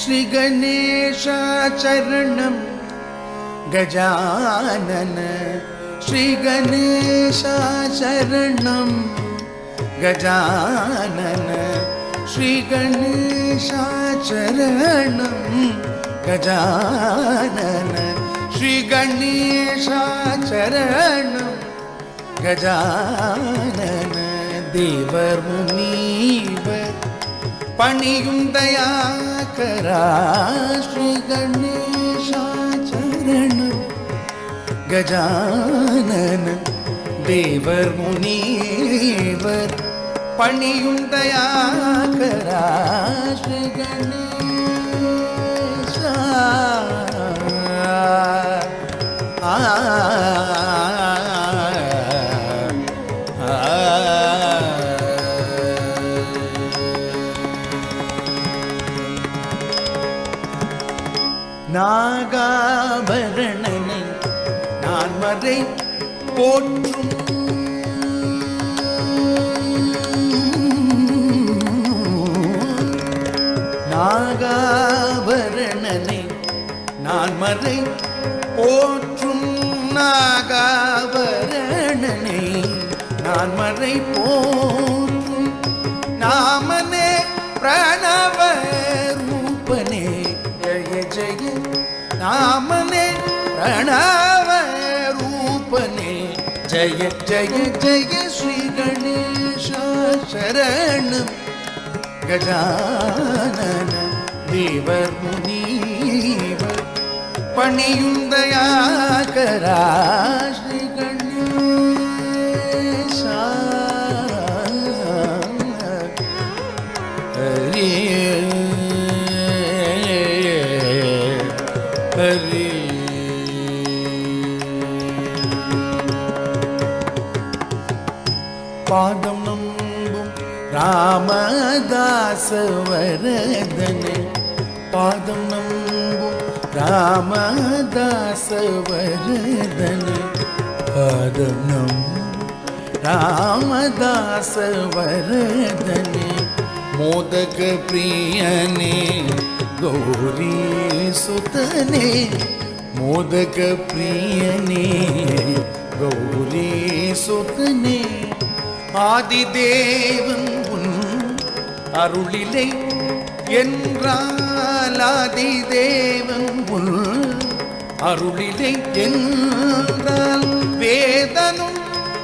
श्री गणेश चरणं गजानन श्री गणेश चरणं गजानन श्री गणेश चरणं गजानन श्री गणेश चरणं गजानन देवर मुनीवर पणियुं दयाकरा श्री गणेश चरणं गजानन देवर मुनीवर पणियुं दयाकरा श्री गणेश नागाभरणने नान्मறை போற்றும் நாகாபரணனை நான்மறை போற்றும் நாகாபரணனை நான்மறை போற்றும் நாமனே பிரணவ ரூபனே ஜய ஜய நாமனே பிரணவ रूपने जय जय जय श्री गणेश शरणं गजानन देवर मुनीवर पणियुं दयाकरा श्री गणेश हरि हरि पादं नम्बुं रामदास वरदने पादं नम्बुं रामदास वरदने पादं नम्बुं रामदास वरदने मोदक प्रियने गौरी सुतने मोदक प्रियने गौरी सुतने ஆதிதேவன் உன் அருளிலை என்றால் ஆதிதேவன் உன் அருளிலை என்றால் வேதனும்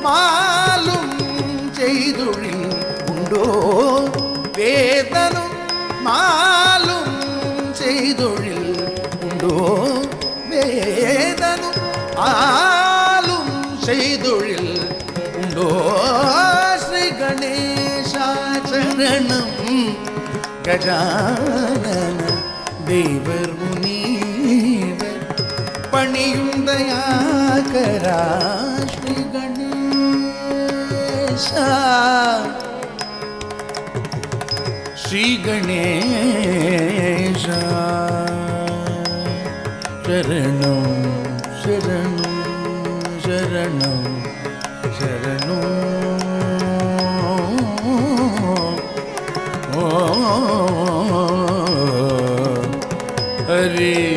மாலும் செய்தொழில் உண்டோ வேதனும் மாலும் செய்தொழில் உண்டோ வேதனும் ஆலும் செய்தொழில் உண்டோ गणेश चरणं गजानन देवर मुनीवर पणियुं दयाकरा श्री गणेश श्री गणेश शरणं शरणं शरणं शरणं हरि